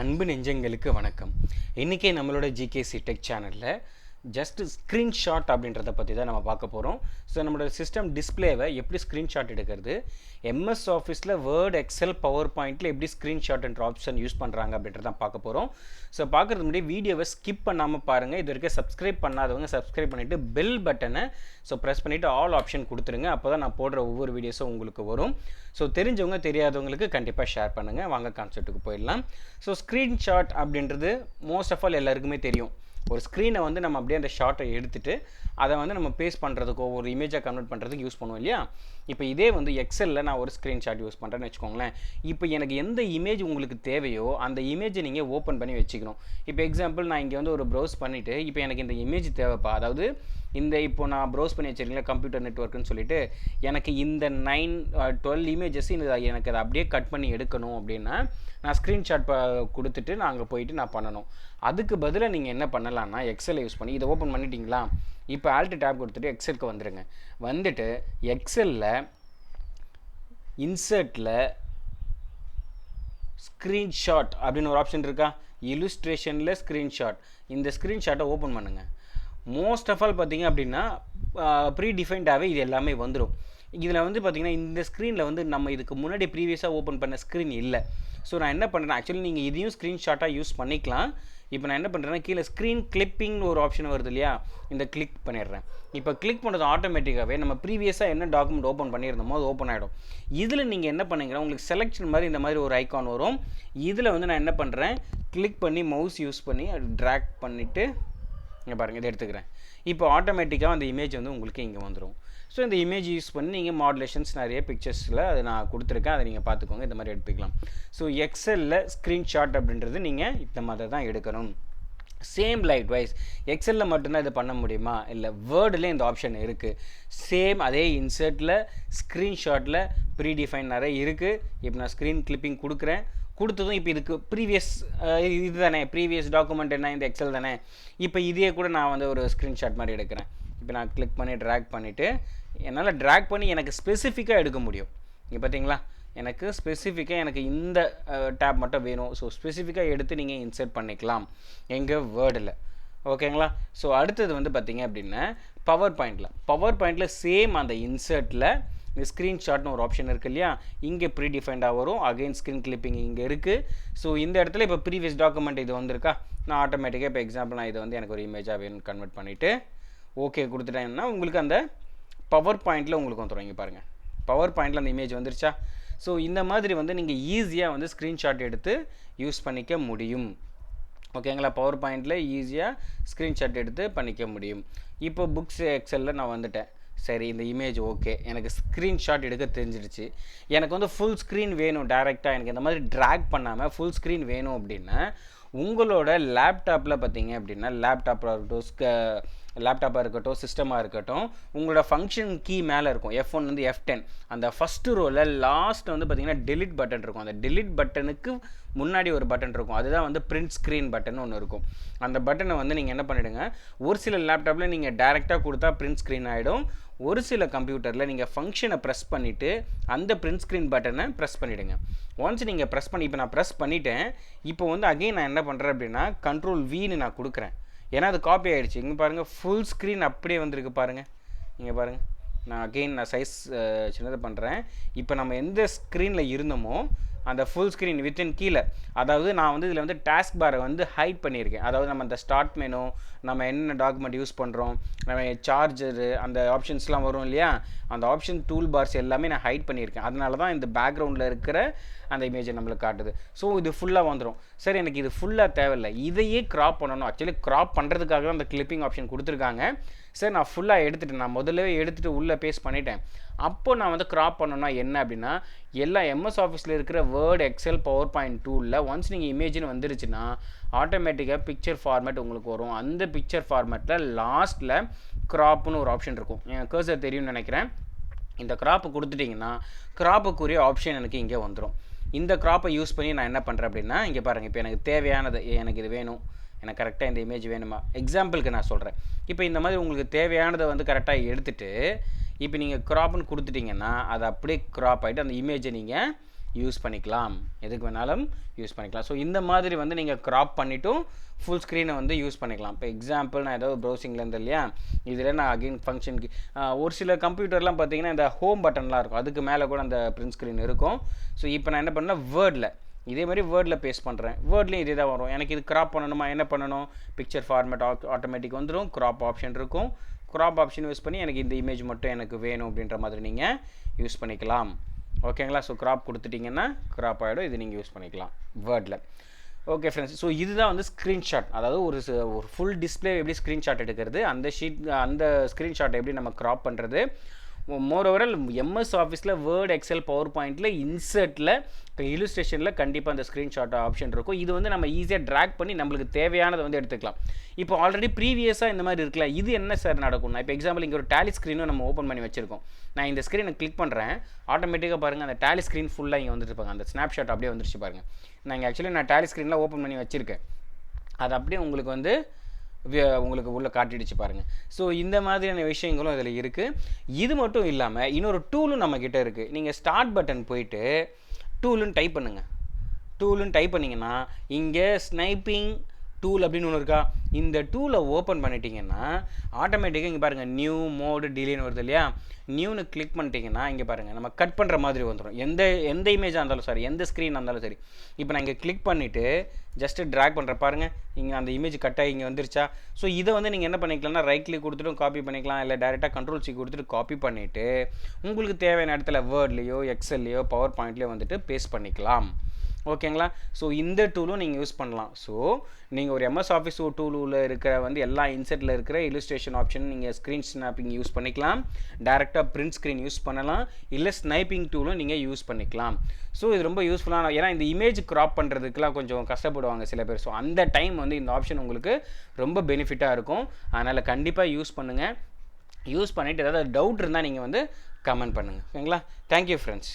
அன்பு நெஞ்சங்களுக்கு வணக்கம். இன்றைக்கி நம்மளோட ஜிகேசி டெக் சேனலில் ஜஸ்ட் ஸ்க்ரீன்ஷாட் அப்படின்றத பற்றி தான் நம்ம பார்க்க போகிறோம். ஸோ நம்மளோட சிஸ்டம் டிஸ்பிளேவை எப்படி ஸ்க்ரீன்ஷாட் எடுக்கிறது, எம்எஸ் ஆஃபீஸில் வேர்ட், எக்ஸல், பவர் பாயிண்ட்டில் எப்படி ஸ்க்ரீன்ஷாட்ன்ற ஆப்ஷன் யூஸ் பண்ணுறாங்க அப்படின்றத பார்க்க போகிறோம். ஸோ பார்க்குறது முன்னாடி வீடியோவை ஸ்கிப் பண்ணாமல் பாருங்கள். இது வரைக்கும் சப்ஸ்கிரைப் பண்ணாதவங்க சப்ஸ்கிரைப் பண்ணிவிட்டு பெல் பட்டனை ப்ரெஸ் பண்ணிவிட்டு ஆல் ஆப்ஷன் கொடுத்துருங்க. அப்போ தான் நான் போடுற ஒவ்வொரு வீடியோஸும் உங்களுக்கு வரும். ஸோ தெரிஞ்சவங்க தெரியாதவங்களுக்கு கண்டிப்பாக ஷேர் பண்ணுங்கள். வாங்க கான்செப்ட்டுக்கு போயிடலாம். ஸோ ஸ்க்ரீன்ஷாட் அப்படின்றது மோஸ்ட் ஆஃப் ஆல் எல்லாருக்குமே தெரியும். ஒரு ஸ்க்ரீனை வந்து நம்ம அப்படியே அந்த ஷார்ட்டை எடுத்துகிட்டு அதை வந்து நம்ம பேஸ்ட் பண்ணுறதுக்கோ ஒரு இமேஜாக கன்வெர்ட் பண்ணுறதுக்கு யூஸ் பண்ணுவோம் இல்லையா. இப்போ இதே வந்து எக்ஸலில் நான் ஒரு ஸ்க்ரீன்ஷாட் யூஸ் பண்ணுறேன்னு வச்சுக்கோங்களேன். இப்போ எனக்கு எந்த இமேஜ் உங்களுக்கு தேவையோ அந்த இமேஜை நீங்கள் ஓப்பன் பண்ணி வச்சுக்கணும். இப்போ எக்ஸாம்பிள் நான் இங்கே வந்து ஒரு ப்ரௌஸ் பண்ணிவிட்டு இப்போ எனக்கு இந்த இமேஜ் தேவைப்பா, அதாவது இந்த இப்போ நான் ப்ரௌஸ் பண்ணி வச்சுருக்கீங்களா கம்ப்யூட்டர் நெட்ஒர்க்குன்னு சொல்லிட்டு எனக்கு இந்த 12 இமேஜஸ் எனக்கு அதை அப்படியே கட் பண்ணி எடுக்கணும் அப்படின்னா நான் ஸ்க்ரீன்ஷாட் கொடுத்துட்டு நான் அங்கே போயிட்டு நான் பண்ணணும். அதுக்கு பதிலாக நீங்கள் என்ன பண்ணலான்னா எக்ஸலை யூஸ் பண்ணி இதை ஓப்பன் பண்ணிட்டீங்களா, இப்போ ஆல்ட் டேப் கொடுத்துட்டு எக்ஸலுக்கு வந்துடுங்க. வந்துட்டு எக்ஸலில் இன்சர்ட்டில் ஸ்க்ரீன்ஷாட் அப்படின்னு ஒரு ஆப்ஷன் இருக்கா, இல்லுஸ்ட்ரேஷனில் ஸ்க்ரீன்ஷாட். இந்த ஸ்க்ரீன்ஷாட்டை ஓப்பன் பண்ணுங்கள். மோஸ்ட் ஆஃப் ஆல் பார்த்திங்க அப்படின்னா ப்ரீ டிஃபைன்டாகவே இது எல்லாமே வந்துடும். இதில் வந்து பார்த்திங்கன்னா இந்த ஸ்க்ரீனில் வந்து நம்ம இதுக்கு முன்னாடி ப்ரீவியஸாக ஓப்பன் பண்ண ஸ்க்ரீன் இல்லை. ஸோ நான் என்ன பண்ணுறேன், ஆக்சுவலி நீங்கள் இதையும் ஸ்க்ரீன்ஷாட்டாக யூஸ் பண்ணிக்கலாம். இப்போ நான் என்ன பண்ணுறேன்னா கீழே ஸ்க்ரீன் கிளிப்பிங்னு ஒரு ஆப்ஷன் வருது இல்லையா, இந்த கிளிக் பண்ணிடுறேன். இப்போ கிளிக் பண்ணுறது ஆட்டோமேட்டிக்காகவே நம்ம ப்ரீவியஸாக என்ன டாக்குமெண்ட் ஓப்பன் பண்ணியிருந்தோமோ அது ஓப்பன் ஆகிடும். இதில் நீங்கள் என்ன பண்ணுங்கன்னா உங்களுக்கு செலெக்ஷன் மாதிரி இந்த மாதிரி ஒரு ஐக்கான் வரும். இதில் வந்து நான் என்ன பண்ணுறேன், கிளிக் பண்ணி மவுஸ் யூஸ் பண்ணி ட்ராக் பண்ணிவிட்டு இங்கே பாருங்கள் இதை எடுத்துக்கிறேன். இப்போ ஆட்டோமேட்டிக்காக அந்த இமேஜ் வந்து உங்களுக்கு இங்கே வந்துடும். ஸோ இந்த இமேஜ் யூஸ் பண்ணி நீங்கள் மாடுலேஷன்ஸ் நிறைய பிக்சர்ஸில் அதை நான் கொடுத்துருக்கேன், அதை நீங்கள் பார்த்துக்கோங்க. இந்த மாதிரி எடுத்துக்கலாம். ஸோ எக்ஸலில் ஸ்க்ரீன்ஷாட் அப்படின்றது நீங்கள் இந்த மாதிரி தான் எடுக்கணும். சேம் லைட் வைஸ் எக்ஸலில் மட்டும்தான் இது பண்ண முடியுமா, இல்லை வேர்டில் இந்த ஆப்ஷன் இருக்குது. சேம் அதே இன்சர்ட்டில் ஸ்க்ரீன்ஷாட்டில் ப்ரீடிஃபைன் நிறைய இருக்குது. இப்போ நான் ஸ்க்ரீன் கிளிப்பிங் கொடுக்குறேன். கொடுத்ததும் இப்போ இதுக்கு ப்ரீவியஸ் இது தானே, ப்ரீவியஸ் டாக்குமெண்ட் என்ன இந்த எக்ஸல் தானே. இப்போ இதே கூட நான் வந்து ஒரு ஸ்க்ரீன்ஷாட் மாதிரி எடுக்கிறேன். இப்போ நான் கிளிக் பண்ணி ட்ராக் பண்ணிவிட்டு என்னால் ட்ராக் பண்ணி எனக்கு ஸ்பெசிஃபிக்காக எடுக்க முடியும். இங்கே பார்த்தீங்களா, எனக்கு ஸ்பெசிஃபிக்காக எனக்கு இந்த டேப் மட்டும் வேணும். ஸோ ஸ்பெசிஃபிக்காக எடுத்து நீங்கள் இன்சர்ட் பண்ணிக்கலாம் எங்கள் வேர்டில். ஓகேங்களா. ஸோ அடுத்தது வந்து பார்த்திங்க அப்படின்னா பவர் பாயிண்டில் சேம் அந்த இன்சர்ட்டில் ஸ்க்ரீன்ஷாட்னு ஒரு ஆப்ஷன் இருக்குது இல்லையா, இங்கே ப்ரீடிஃபைண்டாக வரும். அகைன் ஸ்க்ரீன் கிளிப்பிங் இங்கே இருக்குது. ஸோ இந்த இடத்துல இப்போ ப்ரீவியஸ் டாக்குமெண்ட் இது வந்திருக்கா, நான் ஆட்டோமேட்டிக்காக இப்போ எக்ஸாம்பிள் நான் இதை வந்து எனக்கு ஒரு இமேஜாக வேணும் கன்வெர்ட் பண்ணிவிட்டு ஓகே கொடுத்துட்டேன்னா உங்களுக்கு அந்த பவர் பாயிண்டில் உங்களுக்கு வந்துடும். இங்கே பாருங்கள் பவர் பாயிண்டில் அந்த இமேஜ் வந்துருச்சா. ஸோ இந்த மாதிரி வந்து நீங்கள் ஈஸியாக வந்து ஸ்க்ரீன்ஷாட் எடுத்து யூஸ் பண்ணிக்க முடியும். ஓகேங்களா. பவர் பாயிண்டில் ஈஸியாக ஸ்க்ரீன்ஷாட் எடுத்து பண்ணிக்க முடியும். இப்போ புக்ஸ் எக்ஸலில் நான் வந்துட்டேன். சரி இந்த இமேஜ் ஓகே, எனக்கு ஸ்க்ரீன்ஷாட் எடுக்க தெரிஞ்சிடுச்சு. எனக்கு வந்து ஃபுல் ஸ்க்ரீன் வேணும், டேரெக்டாக எனக்கு இந்த மாதிரி ட்ராக் பண்ணாமல் ஃபுல் ஸ்க்ரீன் வேணும் அப்படின்னா உங்களோட லேப்டாப்பில் பார்த்தீங்க அப்படின்னா லேப்டாப்பாக இருக்கட்டும் சிஸ்டமாக இருக்கட்டும், உங்களோட ஃபங்க்ஷன் கீ மேலே இருக்கும் F1 வந்து F10. அந்த ஃபஸ்ட்டு ரோவில் லாஸ்ட் வந்து பார்த்திங்கன்னா டெலிட் பட்டன் இருக்கும். அந்த டெலிட் பட்டனுக்கு முன்னாடி ஒரு பட்டன் இருக்கும், அதுதான் வந்து பிரிண்ட் ஸ்க்ரீன் பட்டன் ஒன்று இருக்கும். அந்த பட்டனை வந்து நீங்கள் என்ன பண்ணிவிடுங்க, ஒரு சில லேப்டாப்பில் நீங்கள் டேரெக்டாக கொடுத்தா பிரிண்ட் ஸ்க்ரீன் ஆகிடும். ஒரு சில கம்ப்யூட்டரில் நீங்கள் ஃபங்க்ஷனை ப்ரெஸ் பண்ணிவிட்டு அந்த பிரிண்ட் ஸ்க்ரீன் பட்டனை ப்ரெஸ் பண்ணிவிடுங்க. ஒன்ஸ் நீங்கள் ப்ரெஸ் பண்ணி இப்போ நான் ப்ரெஸ் பண்ணிவிட்டேன். இப்போ வந்து அகைன் நான் என்ன பண்ணுறேன் அப்படின்னா Ctrl+Vன்னு நான் கொடுக்குறேன். ஏன்னா அது காப்பி ஆகிடுச்சு. இங்கே பாருங்கள் ஃபுல் ஸ்க்ரீன் அப்படியே வந்திருக்கு பாருங்கள். இங்கே பாருங்கள் நான் அகெயின் நான் சைஸ் சின்னது பண்ணுறேன். இப்போ நம்ம எந்த ஸ்க்ரீனில் இருந்தோமோ அந்த ஃபுல் ஸ்க்ரீன் வித்தின் கீழே, அதாவது நான் வந்து இதில் வந்து டாஸ்க் பாரை வந்து ஹைட் பண்ணியிருக்கேன். அதாவது நம்ம அந்த ஸ்டார்ட் மெனு, நம்ம என்ன டாக்குமெண்ட் யூஸ் பண்ணுறோம், நம்ம சார்ஜரு அந்த ஆப்ஷன்ஸ்லாம் வரும் இல்லையா, அந்த ஆப்ஷன் டூல் பார்ஸ் எல்லாமே நான் ஹைட் பண்ணியிருக்கேன். அதனால தான் இந்த பேக்ரவுண்டில் இருக்கிற அந்த இமேஜை நம்மளுக்கு காட்டுது. ஸோ இது ஃபுல்லாக வந்துடும். சரி எனக்கு இது ஃபுல்லாக தேவையில்லை, இதையே க்ராப் பண்ணணும். ஆக்சுவலி க்ராப் பண்ணுறதுக்காக தான் அந்த கிளிப்பிங் ஆப்ஷன் கொடுத்துருக்காங்க. சரி நான் ஃபுல்லாக எடுத்துகிட்டு நான் முதல்ல எடுத்துகிட்டு உள்ளே பேஸ்ட் பண்ணிட்டேன். அப்போ நான் வந்து க்ராப் பண்ணணும்னா என்ன அப்படின்னா எல்லா எம்எஸ் ஆஃபீஸில் இருக்கிற வேர்ட், எக்ஸல், பவர் பாயிண்ட் டூலில் ஒன்ஸ் நீங்கள் இமேஜ்னு வந்துருச்சுன்னா ஆட்டோமேட்டிக்காக பிக்சர் ஃபார்மேட் உங்களுக்கு வரும். அந்த பிக்சர் ஃபார்மேட்டில் லாஸ்ட்டில் க்ராப்னு ஒரு ஆப்ஷன் இருக்கும். என் கர்சர் தெரியும்னு நினைக்கிறேன். இந்த க்ராப்பை கொடுத்துட்டிங்கன்னா க்ராப்புக்குரிய ஆப்ஷன் எனக்கு இங்கே வந்துடும். இந்த க்ராப்பை யூஸ் பண்ணி நான் என்ன பண்ணுறேன் அப்படின்னா இங்கே பாருங்கள், இப்போ எனக்கு தேவையானது எனக்கு இது வேணும், எனக்கு கரெக்டாக இந்த இமேஜ் வேணுமா, எக்ஸாம்பிளுக்கு நான் சொல்கிறேன். இப்போ இந்த மாதிரி உங்களுக்கு தேவையானதை வந்து கரெக்டாக எடுத்துகிட்டு இப்போ நீங்கள் க்ராப்னு கொடுத்துட்டிங்கன்னா அது அப்படியே க்ராப் ஆகிட்டு அந்த இமேஜை நீங்கள் யூஸ் பண்ணிக்கலாம், எதுக்கு வேணாலும் யூஸ் பண்ணிக்கலாம். ஸோ இந்த மாதிரி வந்து நீங்கள் க்ராப் பண்ணிவிட்டும் ஃபுல் ஸ்க்ரீனை வந்து யூஸ் பண்ணிக்கலாம். இப்போ எக்ஸாம்பிள் நான் ஏதாவது ப்ரௌசிங்கில் இருந்து இல்லையா, இதில் நான் அகெயின் ஃபங்க்ஷனுக்கு ஒரு சில கம்ப்யூட்டர்லாம் பார்த்தீங்கன்னா இந்த ஹோம் பட்டன்லாம் இருக்கும், அதுக்கு மேலே கூட அந்த பிரிண்ட் ஸ்க்ரீன் இருக்கும். ஸோ இப்போ நான் என்ன பண்ணேன், வேர்டில் இதே மாதிரி வேர்டில் பேஸ்ட் பண்ணுறேன். வேர்ட்லேயும் இதே தான் வரும். எனக்கு இது க்ராப் பண்ணணுமா, என்ன பண்ணணும், பிக்சர் ஃபார்மேட் ஆட்டோமேட்டிக் வந்துடும், க்ராப் ஆப்ஷன் இருக்கும். க்ராப் ஆப்ஷன் யூஸ் பண்ணி எனக்கு இந்த இமேஜ் மட்டும் எனக்கு வேணும் அப்படின்ற மாதிரி நீங்கள் யூஸ் பண்ணிக்கலாம். ஓகேங்களா? ஸோ க்ராப் கொடுத்துட்டிங்கன்னா க்ராப் ஆகிடும், இது நீங்கள் யூஸ் பண்ணிக்கலாம் வேர்டில். ஓகே ஃப்ரெண்ட்ஸ், ஸோ இதுதான் வந்து ஸ்க்ரீன்ஷாட். அதாவது ஒரு ஃபுல் டிஸ்பிளே எப்படி ஸ்க்ரீன்ஷாட் எடுக்கிறது, அந்த ஸ்க்ரீன்ஷாட்டை எப்படி நம்ம க்ராப் பண்ணுறது. மோரோவரால் எம்எஸ் ஆஃபீஸில் வேர்ட், எக்ஸல், பவர் பாயிண்டில், இன்சர்ட்டில், இப்போ இல்லுஸ்ட்ரேஷனில் கண்டிப்பாக அந்த ஸ்க்ரீன்ஷாட் ஆப்ஷன் இருக்கும். இது வந்து நம்ம ஈஸியாக ட்ராக் பண்ணி நம்மளுக்கு தேவையானதை வந்து எடுத்துக்கலாம். இப்போ ஆல்ரெடி ப்ரீவியஸாக இந்த மாதிரி இருக்குல்ல, இது என்ன சார் நடக்கும். நான் இப்போ எக்ஸாம்பிள் இங்கே ஒரு டேலி ஸ்க்ரீனும் நம்ம ஓப்பன் பண்ணி வச்சிருக்கோம். நான் இந்த ஸ்க்ரீனை கிளிக் பண்ணுறேன், ஆட்டோமேட்டிக்காக பாருங்கள் அந்த டேலி ஸ்க்ரீன் ஃபுல்லாக இங்கே வந்துட்டு இருப்பாங்க, அந்த ஸ்னாப்ஷாட் அப்படியே வந்துருச்சு பாருங்கள். நான் இங்கே ஆக்சுவலி நான் டேலி ஸ்க்ரீனில் ஓப்பன் பண்ணி வச்சுருக்கேன், அது அப்படியே உங்களுக்கு வந்து உங்களுக்கு உள்ளே காட்டிடுச்சு பாருங்கள். ஸோ இந்த மாதிரியான விஷயங்களும் இதில் இருக்குது. இது மட்டும் இல்லாமல் இன்னொரு டூலும் நம்மக்கிட்ட இருக்குது. நீங்கள் ஸ்டார்ட் பட்டன் போயிட்டு டூலுன்னு டைப் பண்ணுங்கள். டூலுன்னு டைப் பண்ணிங்கன்னா இங்கே ஸ்னைப்பிங் டூல் அப்படின்னு ஒன்று இருக்கா, இந்த டூலை ஓப்பன் பண்ணிட்டீங்கன்னா ஆட்டோமேட்டிக்காக இங்கே பாருங்கள் நியூ மோடு டிலேன்னு வருது இல்லையா, நியூன்னு கிளிக் பண்ணிட்டீங்கன்னா இங்கே பாருங்கள் நம்ம கட் பண்ணுற மாதிரி வந்துடும். எந்த இமேஜாக இருந்தாலும் சரி, எந்த ஸ்க்ரீனாக இருந்தாலும் சரி. இப்போ நான் இங்கே கிளிக் பண்ணிவிட்டு ஜஸ்ட்டு ட்ராக் பண்ணுற பாருங்கள், இங்கே அந்த இமேஜ் கட் ஆகி இங்கே வந்துருச்சா. ஸோ இதை வந்து நீங்கள் என்ன பண்ணிக்கலாம்னா ரைட் கிளிக் கொடுத்துட்டும் காப்பி பண்ணிக்கலாம், இல்லை டேரெக்டாக கண்ட்ரோல் சி கொடுத்துட்டு காப்பி பண்ணிவிட்டு உங்களுக்கு தேவையான இடத்துல வேர்ட்லேயோ, எக்ஸல்லையோ, பவர் பாயிண்ட்லேயோ வந்துட்டு பேஸ்ட் பண்ணிக்கலாம். ஓகேங்களா? ஸோ இந்த டூலும் நீங்கள் யூஸ் பண்ணலாம். ஸோ நீங்கள் ஒரு எம்எஸ் ஆஃபீஸ் டூலில் இருக்கிற வந்து எல்லா இன்செட்டில் இருக்கிற இல்லுஸ்ட்ரேஷன் ஆப்ஷன் நீங்கள் ஸ்க்ரீன் ஸ்னாப்பிங் யூஸ் பண்ணிக்கலாம், டேரெக்டாக பிரிண்ட் ஸ்க்ரீன் யூஸ் பண்ணலாம், இல்லை ஸ்னைப்பிங் டூலும் நீங்கள் யூஸ் பண்ணிக்கலாம். ஸோ இது ரொம்ப யூஸ்ஃபுல்லான, ஏன்னா இந்த இமேஜ் க்ராப் பண்ணுறதுக்குலாம் கொஞ்சம் கஷ்டப்படுவாங்க சில பேர். ஸோ அந்த டைம் வந்து இந்த ஆப்ஷன் உங்களுக்கு ரொம்ப பெனிஃபிட்டாக இருக்கும். அதனால் கண்டிப்பாக யூஸ் பண்ணுங்கள். யூஸ் பண்ணிவிட்டு ஏதாவது டவுட் இருந்தால் நீங்கள் வந்து கமெண்ட் பண்ணுங்கள். ஓகேங்களா? Thank you friends.